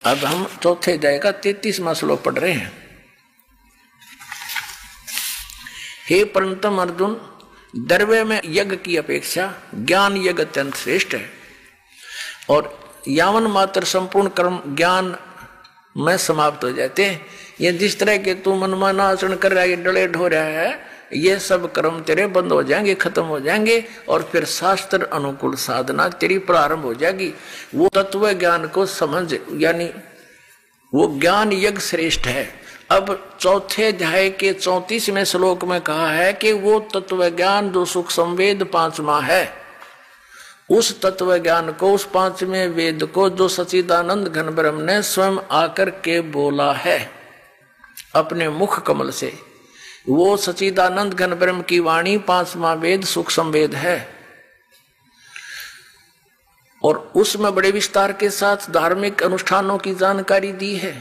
अब हम चौथे अध्याय का 33वां श्लोक पढ़ रहे हैं। हे परंतम अर्जुन, द्रव्य में यज्ञ की अपेक्षा ज्ञान यज्ञ अत्यंत श्रेष्ठ है, और यावन मात्र संपूर्ण कर्म ज्ञान में समाप्त हो जाते हैं। ये जिस तरह के तू मनमाना आचरण कर रहा है, ये डले ढो रहा है, ये सब कर्म तेरे बंद हो जाएंगे, खत्म हो जाएंगे, और फिर शास्त्र अनुकूल साधना तेरी प्रारंभ हो जाएगी। वो तत्व ज्ञान को समझ, यानी वो ज्ञान यज्ञ श्रेष्ठ है। अब चौथे अध्याय के 34वें श्लोक में कहा है कि वो तत्व ज्ञान जो सुख संवेद पांचवा है, उस तत्व ज्ञान को, उस पांचवें वेद को जो सच्चिदानंद घन ब्रह्म ने स्वयं आकर के बोला है अपने मुख कमल से, वो सच्चिदानंद घन ब्रह्म की वाणी पांचवा वेद सुख संवेद है, और उसमें बड़े विस्तार के साथ धार्मिक अनुष्ठानों की जानकारी दी है।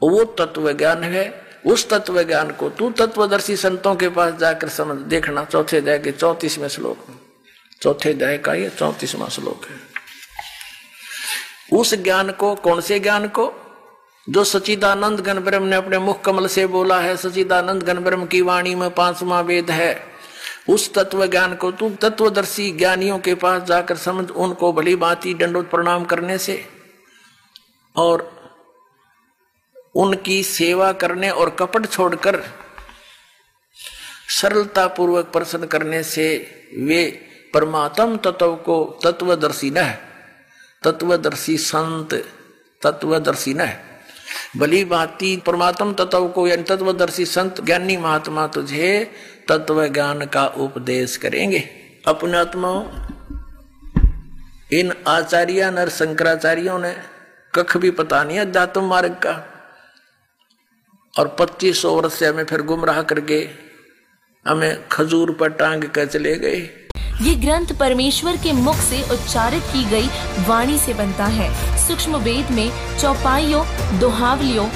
वो तत्व ज्ञान है। उस तत्व ज्ञान को तू तत्वदर्शी संतों के पास जाकर समझ देखना। चौथे अध्याय के 34वें श्लोक में, चौथे अध्याय का ये 34वां श्लोक है। उस ज्ञान को, कौन से ज्ञान को? जो सच्चिदानंद घन ब्रह्म ने अपने मुख कमल से बोला है, सच्चिदानंद घन ब्रह्म की वाणी में पांचवा वेद है, उस तत्व ज्ञान को तू तत्वदर्शी ज्ञानियों के पास जाकर समझ। उनको भली भांति दंडवत प्रणाम करने से और उनकी सेवा करने और कपट छोड़कर सरलता पूर्वक प्रसन्न करने से वे परमात्म तत्व को तत्वदर्शी न, तत्वदर्शी संत, तत्वदर्शी न भली भांति परमात्म तत्व को, यानी तत्वदर्शी संत ज्ञानी महात्मा तुझे तत्व ज्ञान का उपदेश करेंगे। अपने आत्माओं, इन आचार्य नर शंकराचार्यों ने कख भी पता नहीं अध्यात्म मार्ग का, और 2500 वर्ष से हमें फिर गुमराह करके हमें खजूर पर टांग कर चले गए। ये ग्रंथ परमेश्वर के मुख से उच्चारित की गई वाणी से बनता है। सूक्ष्म वेद में चौपाइयों, दोहावलियों,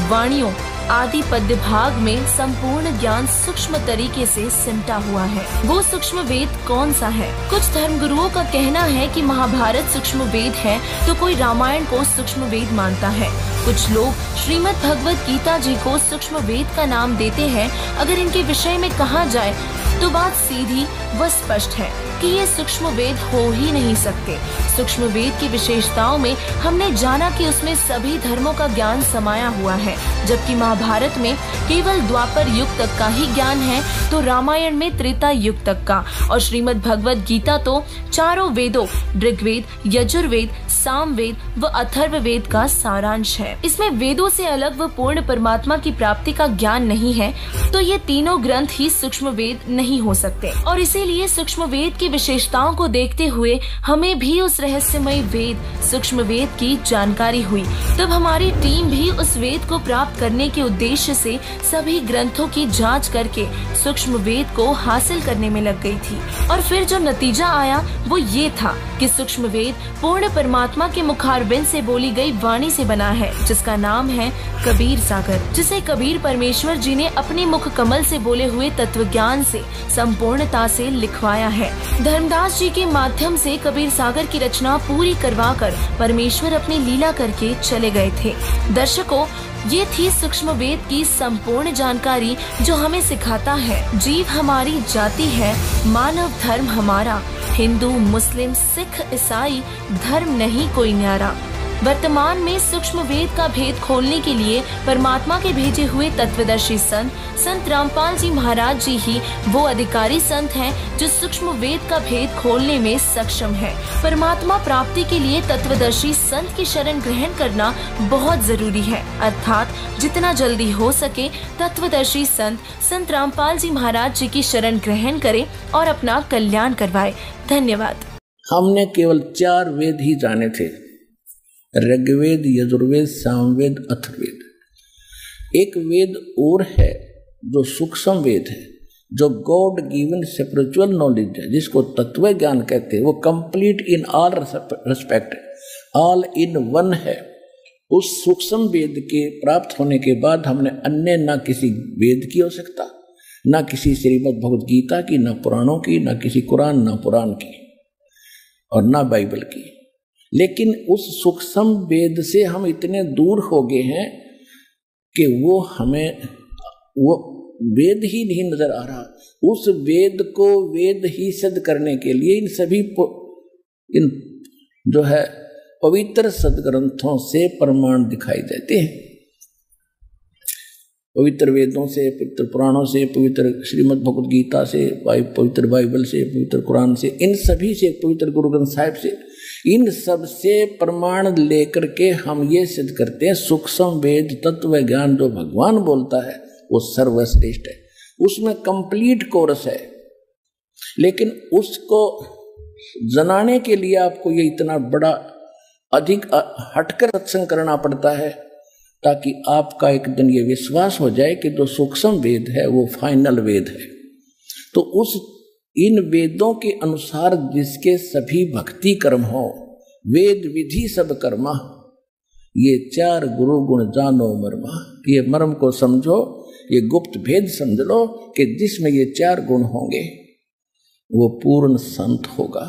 वाणियों आदि पद्य भाग में संपूर्ण ज्ञान सूक्ष्म तरीके से सिमटा हुआ है। वो सूक्ष्म वेद कौन सा है? कुछ धर्मगुरुओं का कहना है कि महाभारत सूक्ष्म वेद है, तो कोई रामायण को सूक्ष्म वेद मानता है। कुछ लोग श्रीमद् भगवत गीता जी को सूक्ष्म वेद का नाम देते हैं। अगर इनके विषय में कहा जाए तो बात सीधी व स्पष्ट है कि ये सूक्ष्म वेद हो ही नहीं सकते। सूक्ष्म वेद की विशेषताओं में हमने जाना कि उसमें सभी धर्मों का ज्ञान समाया हुआ है, जबकि महाभारत में केवल द्वापर युग तक का ही ज्ञान है, तो रामायण में त्रेता युग तक का, और श्रीमद् भगवत गीता तो चारों वेदों ऋग्वेद, यजुर्वेद, सामवेद व अथर्ववेद का सारांश है। इसमें वेदों से अलग व पूर्ण परमात्मा की प्राप्ति का ज्ञान नहीं है, तो ये तीनों ग्रंथ ही सूक्ष्म वेद नहीं हो सकते। और इसीलिए सूक्ष्म वेद की विशेषताओं को देखते हुए हमें भी उस रहस्यमय वेद सूक्ष्म वेद की जानकारी हुई। तब हमारी टीम भी उस वेद को प्राप्त करने के उद्देश्य से सभी ग्रंथों की जांच करके सूक्ष्म वेद को हासिल करने में लग गई थी। और फिर जो नतीजा आया वो ये था कि सूक्ष्म वेद पूर्ण परमात्मा के मुखारबिंद से बोली गई वाणी से बना है, जिसका नाम है कबीर सागर, जिसे कबीर परमेश्वर जी ने अपने मुख कमल से बोले हुए तत्व ज्ञान से संपूर्णता से लिखवाया है। धर्मदास जी के माध्यम से कबीर सागर की रचना पूरी करवाकर परमेश्वर अपनी लीला करके चले गए थे। दर्शकों, ये थी सूक्ष्म वेद की संपूर्ण जानकारी जो हमें सिखाता है जीव हमारी जाति है, मानव धर्म हमारा, हिंदू मुस्लिम सिख ईसाई धर्म नहीं कोई न्यारा। वर्तमान में सूक्ष्म वेद का भेद खोलने के लिए परमात्मा के भेजे हुए तत्वदर्शी संत रामपाल जी महाराज जी ही वो अधिकारी संत हैं जो सूक्ष्म वेद का भेद खोलने में सक्षम है। परमात्मा प्राप्ति के लिए तत्वदर्शी संत की शरण ग्रहण करना बहुत जरूरी है, अर्थात जितना जल्दी हो सके तत्वदर्शी संत रामपाल जी महाराज जी की शरण ग्रहण करें और अपना कल्याण करवाए। धन्यवाद। हमने केवल 4 वेद ही जाने थे, ऋग्वेद, यजुर्वेद, सामवेद, अथर्ववेद। एक वेद और है जो सूक्ष्म वेद है, जो गॉड गिवन स्पिरिचुअल नॉलेज है, जिसको तत्व ज्ञान कहते हैं। वो complete in all respect, all in one है। उस सूक्ष्म वेद के प्राप्त होने के बाद हमने अन्य ना किसी वेद की आवश्यकता, ना किसी श्रीमद् भगवत गीता की, ना पुराणों की, ना किसी कुरान, ना पुराण की, और ना बाइबल की। लेकिन उस सूक्ष्म वेद से हम इतने दूर हो गए हैं कि वो हमें वो वेद ही नहीं नजर आ रहा। उस वेद को वेद ही सिद्ध करने के लिए इन सभी इन जो है पवित्र सदग्रंथों से प्रमाण दिखाई देते हैं। पवित्र वेदों से, पवित्र पुराणों से, पवित्र श्रीमद् भगवद गीता से, पवित्र बाइबल से, पवित्र कुरान से, इन सभी से, पवित्र गुरु ग्रंथ साहिब से, इन सब से प्रमाण लेकर के हम ये सिद्ध करते हैं सूक्ष्म वेद तत्व ज्ञान जो भगवान बोलता है वो सर्वश्रेष्ठ है। उसमें कंप्लीट कोर्स है, लेकिन उसको जनाने के लिए आपको ये इतना बड़ा अधिक हटकर सत्संग करना पड़ता है, ताकि आपका एक दिन ये विश्वास हो जाए कि जो सूक्ष्म वेद है वो फाइनल वेद है। तो उस इन वेदों के अनुसार जिसके सभी भक्ति कर्म हो, वेद विधि सब कर्मा, ये चार गुरु गुण जानो मर्मा, ये मर्म को समझो, ये गुप्त भेद समझ लो कि जिसमें ये चार गुण होंगे वो पूर्ण संत होगा।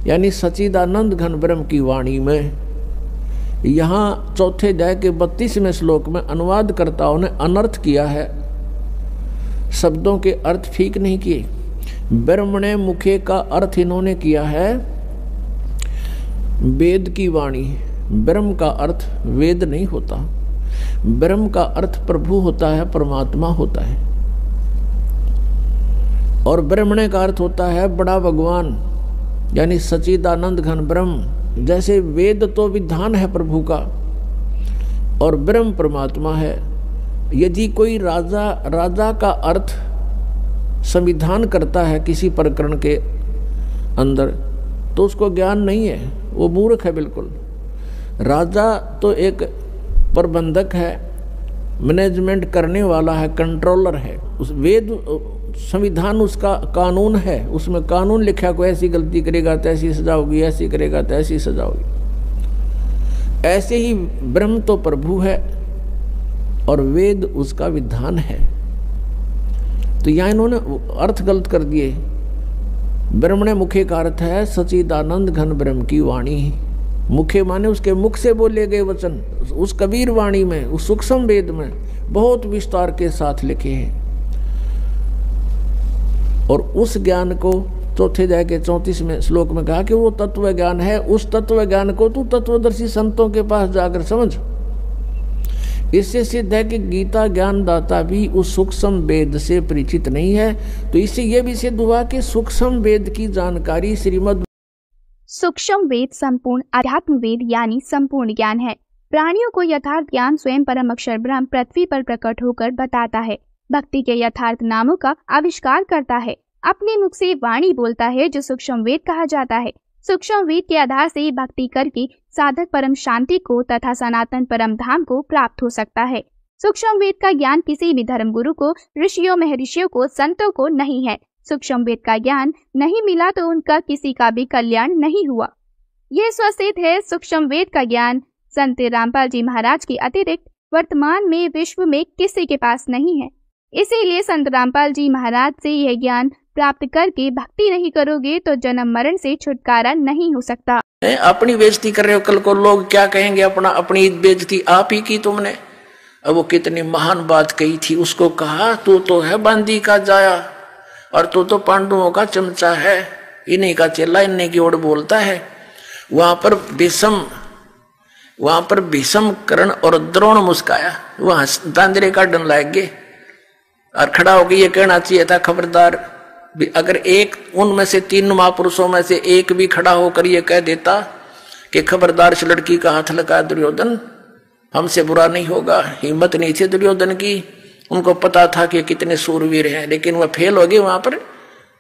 यानी सच्चिदानंद घन ब्रह्म की वाणी में यहाँ चौथे अध्याय के 32वें श्लोक में अनुवादकर्ताओं ने अनर्थ किया है, शब्दों के अर्थ ठीक नहीं किए। ब्रह्मणे मुखे का अर्थ इन्होंने किया है वेद की वाणी। ब्रह्म का अर्थ वेद नहीं होता, ब्रह्म का अर्थ प्रभु होता है, परमात्मा होता है। और ब्रह्मणे का अर्थ होता है बड़ा भगवान, यानी सच्चिदानंद घन ब्रह्म। जैसे वेद तो विधान है प्रभु का और ब्रह्म परमात्मा है। यदि कोई राजा का अर्थ संविधान करता है किसी प्रकरण के अंदर, तो उसको ज्ञान नहीं है, वो मूर्ख है बिल्कुल। राजा तो एक प्रबंधक है, मैनेजमेंट करने वाला है, कंट्रोलर है। उस वेद संविधान उसका कानून है, उसमें कानून लिखा, कोई ऐसी गलती करेगा तो ऐसी सजा होगी, ऐसी करेगा तो ऐसी सजा होगी। ऐसे ही ब्रह्म तो प्रभु है और वेद उसका विधान है। तो यहाँ इन्होंने अर्थ गलत कर दिए। ब्रह्मणे मुखे का अर्थ है सच्चिदानंद घन ब्रह्म की वाणी। मुखे माने उसके मुख से बोले गए वचन, उस कबीर वाणी में, उस सूक्ष्म वेद में बहुत विस्तार के साथ लिखे हैं। और उस ज्ञान को चौथे अध्याय के 34वें श्लोक में कहा कि वो तत्व ज्ञान है। उस तत्व ज्ञान को तू तत्वदर्शी संतों के पास जाकर समझ। इससे सिद्ध है कि गीता ज्ञानदाता भी उस सूक्ष्म वेद से परिचित नहीं है। तो इससे यह भी सिद्ध हुआ कि सूक्ष्म वेद की जानकारी श्रीमद् सूक्ष्म वेद संपूर्ण अध्यात्म वेद यानी संपूर्ण ज्ञान है। प्राणियों को यथार्थ ज्ञान स्वयं परम अक्षर ब्रह्म पृथ्वी पर प्रकट होकर बताता है। भक्ति के यथार्थ नामों का आविष्कार करता है। अपने मुख से वाणी बोलता है जो सूक्ष्म वेद कहा जाता है। सूक्ष्म वेद के आधार से भक्ति करके साधक परम शांति को तथा सनातन परम धाम को प्राप्त हो सकता है। सूक्ष्म वेद का ज्ञान किसी भी धर्म गुरु को, ऋषियों महर्षियों को, संतों को नहीं है। सूक्ष्म वेद का ज्ञान नहीं मिला तो उनका किसी का भी कल्याण नहीं हुआ। यह स्वसिद्ध है। सूक्ष्म वेद का ज्ञान संत रामपाल जी महाराज के अतिरिक्त वर्तमान में विश्व में किसी के पास नहीं है। इसीलिए संत रामपाल जी महाराज से यह ज्ञान प्राप्त करके भक्ति नहीं करोगे तो जन्म मरण से छुटकारा नहीं हो सकता। अपनी बेइज्जती कर रहे हो, कल को लोग क्या कहेंगे? अपनी बेइज्जती आप ही की तुमने। अब वो कितनी महान बात कही थी, उसको कहा तू तो है बांदी का जाया और तू तो पांडवों का चमचा है, इन्हीं का चेला, इन्हीं की ओर बोलता है। वहां पर भीषम कर्ण और द्रोण मुस्काया, वहां दांदरे का डन लाग गए और खड़ा हो गई। ये कहना चाहिए था खबरदार, अगर एक उनमें से 3 महापुरुषों में से एक भी खड़ा होकर ये कह देता कि खबरदार इस लड़की का हाथ लगा दुर्योधन, हमसे बुरा नहीं होगा। हिम्मत नहीं थी दुर्योधन की, उनको पता था कि कितने सूरवीर हैं, लेकिन वह फेल हो गए वहां पर।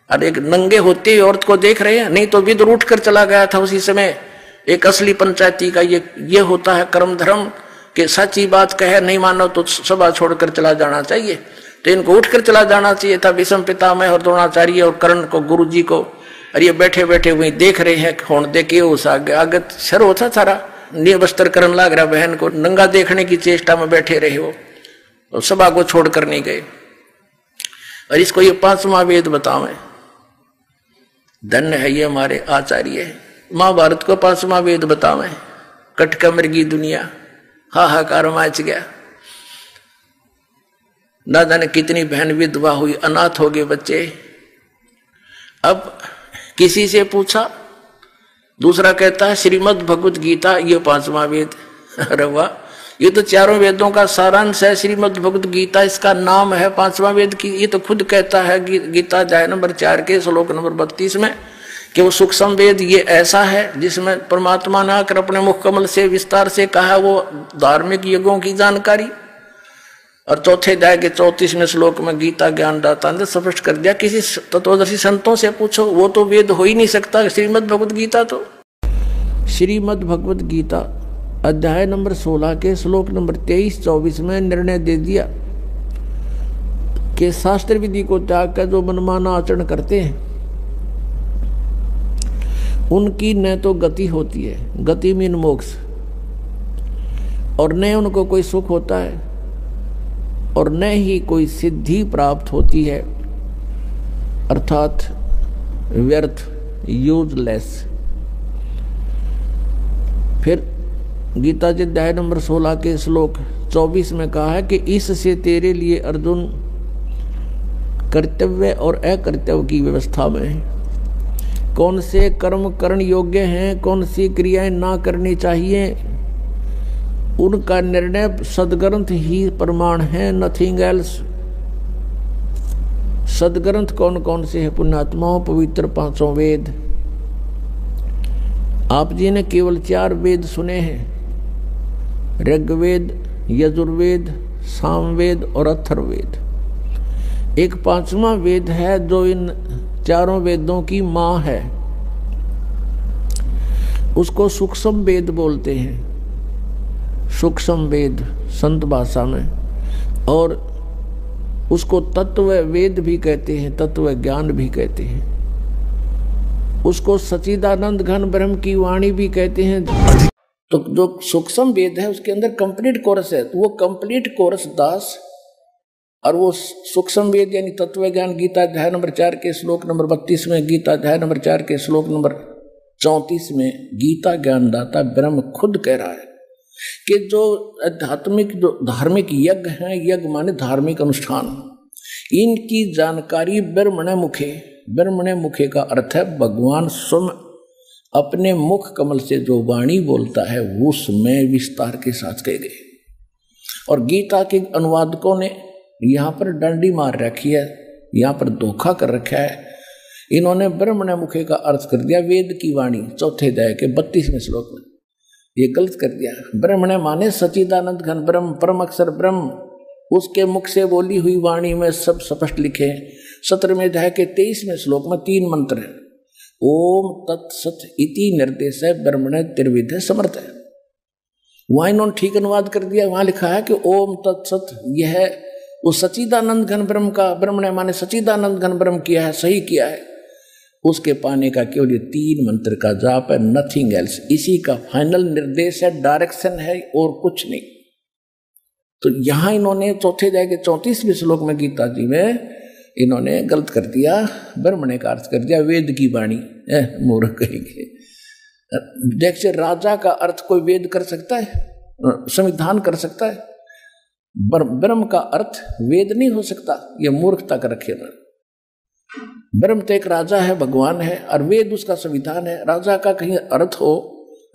और एक नंगे होते हुए औरत को देख रहे हैं, नहीं तो विदुर उठ कर चला गया था उसी समय। एक असली पंचायती का ये होता है कर्म धर्म कि सच्ची बात कहे, नहीं मानो तो सभा छोड़कर चला जाना चाहिए। तो इनको उठकर चला जाना चाहिए था। भीष्म पितामह और द्रोणाचार्य और कर्ण को, गुरु जी को। और ये बैठे बैठे वही देख रहे हैं, कौन देखे उस आगे सर होता सारा निवस्त्र करने लग रहा, बहन को नंगा देखने की चेष्टा में बैठे रहे हो, तो सभा को छोड़कर नहीं गए। और इसको ये 5वां वेद बतावे धन्य है ये हमारे आचार्य। महाभारत को 5वां वेद बतावे, कटका मृगी दुनिया, हाहाकार मच गया। ना जाने कितनी बहन विधवा हुई, अनाथ हो गए बच्चे। अब किसी से पूछा, दूसरा कहता है श्रीमद् भगवत गीता ये 5वां वेद। अरे वाह, ये तो चारों वेदों का सारांश है। श्रीमद् भगवत गीता इसका नाम है 5वां वेद की। ये तो खुद कहता है गीता अध्याय नंबर 4 के श्लोक नंबर 32 में कि वो सूक्ष्म वेद ये ऐसा है जिसमें परमात्मा ने आकर अपने मुख कमल से विस्तार से कहा वो धार्मिक युगों की जानकारी। और चौथे अध्याय के 34वें श्लोक में गीता ज्ञानदाता ने स्पष्ट कर दिया, किसी तत्वदर्शी संतों से पूछो, वो तो वेद हो ही नहीं सकता श्रीमद् भगवत गीता। तो श्रीमद् भगवत गीता अध्याय नंबर 16 के श्लोक नंबर 23-24 में निर्णय दे दिया कि शास्त्र विधि को त्याग कर जो मनमाना आचरण करते हैं उनकी न तो गति होती है, गति मीन मोक्ष, और न उनको कोई सुख होता है और न ही कोई सिद्धि प्राप्त होती है, अर्थात व्यर्थ, यूजलेस। फिर गीता जी अध्याय नंबर 16 के श्लोक 24 में कहा है कि इससे तेरे लिए अर्जुन कर्तव्य और अकर्तव्य की व्यवस्था में है, कौन से कर्म करण योग्य हैं, कौन सी क्रियाएं ना करनी चाहिए, उनका निर्णय सदग्रंथ ही प्रमाण है, नथिंग एल्स। सदग्रंथ कौन कौन से है? पुण्यात्माओं, पवित्र 5 वेद। आप जी ने केवल 4 वेद सुने हैं, ऋग्वेद, यजुर्वेद, सामवेद और अथर्ववेद। एक 5वां वेद है जो इन चारों वेदों की मां है, उसको सूक्ष्म वेद बोलते हैं, सूक्ष्म वेद संत भाषा में, और उसको तत्व वेद भी कहते हैं, तत्व ज्ञान भी कहते हैं, उसको सच्चिदानंद घन ब्रह्म की वाणी भी कहते हैं। तो जो सूक्ष्म वेद है उसके अंदर कंप्लीट कोर्स है, तो वो कंप्लीट कोर्स 10 और वो सूक्ष्म वेद यानी तत्व ज्ञान गीता अध्याय नंबर 4 के श्लोक नंबर 32 में, गीता अध्याय नंबर 4 के श्लोक नंबर 34 में गीता ज्ञानदाता ब्रह्म खुद कह रहा है कि जो आध्यात्मिक जो धार्मिक यज्ञ हैं, यज्ञ माने धार्मिक अनुष्ठान, इनकी जानकारी ब्रह्मणे मुखे। ब्रह्मणे मुखे का अर्थ है भगवान स्वयं अपने मुख कमल से जो वाणी बोलता है उसमें विस्तार के साथ कह गए। और गीता के अनुवादकों ने यहाँ पर डंडी मार रखी है, यहाँ पर धोखा कर रखा है। इन्होंने ब्रह्मणे मुखे का अर्थ कर दिया वेद की वाणी, चौथे अध्याय के 32वें श्लोक में। ये गलत कर दिया। ब्रह्मणे माने सच्चिदानंद घन ब्रह्म, परम अक्षर ब्रह्म, उसके मुख से बोली हुई वाणी में सब स्पष्ट लिखे। 17वें अध्याय के 23वें श्लोक में 3 मंत्र है। ओम तत्सत इति निर्देश है ब्रह्मणे त्रिविध समर्थ है। वहां इन्होंने ठीक अनुवाद कर दिया, वहां लिखा है कि ओम तत्सत, यह वो सच्चिदानंद घन ब्रह्म का, ब्रह्मणे माने सच्चिदानंद घन ब्रह्म किया है, सही किया है। उसके पाने का केवल 3 मंत्र का जाप है, नथिंग एल्स। इसी का फाइनल निर्देश है, डायरेक्शन है और कुछ नहीं। तो यहां इन्होंने चौथे अध्याय के 34वें श्लोक में गीता जी में इन्होंने गलत कर दिया, ब्रह्मणे का अर्थ कर दिया वेद की वाणी। मूर्ख कहेंगे। देखिए, राजा का अर्थ कोई वेद कर सकता है, संविधान कर सकता है? ब्रह्म का अर्थ वेद नहीं हो सकता, यह मूर्खता का रखेगा। ब्रह्म तो एक राजा है, भगवान है, और वेद उसका संविधान है। राजा का कहीं अर्थ हो,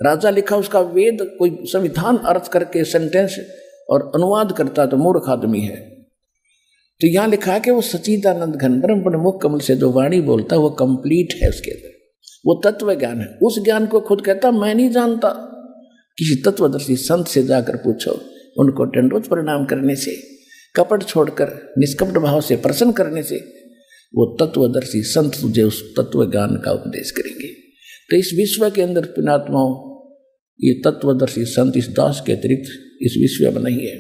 राजा लिखा उसका वेद कोई संविधान अर्थ करके सेंटेंस और अनुवाद करता तो मूर्ख आदमी है। तो यहां लिखा है कि वो सच्चिदानंद घन ब्रह्म मुख कमल से जो वाणी बोलता है वो कंप्लीट है, उसके अंदर वो तत्व ज्ञान है। उस ज्ञान को खुद कहता मैं नहीं जानता। किसी तत्वदर्शी संत से जाकर पूछो, उनको दंडवत प्रणाम करने से, कपट छोड़कर निष्कपट भाव से प्रसन्न करने से वो तत्वदर्शी संत तुझे उस तत्व ज्ञान का उपदेश करेंगे। तो इस विश्व के अंदर पुण्यात्माओं, ये तत्वदर्शी संत इस दास के अतिरिक्त इस विश्व में नहीं है।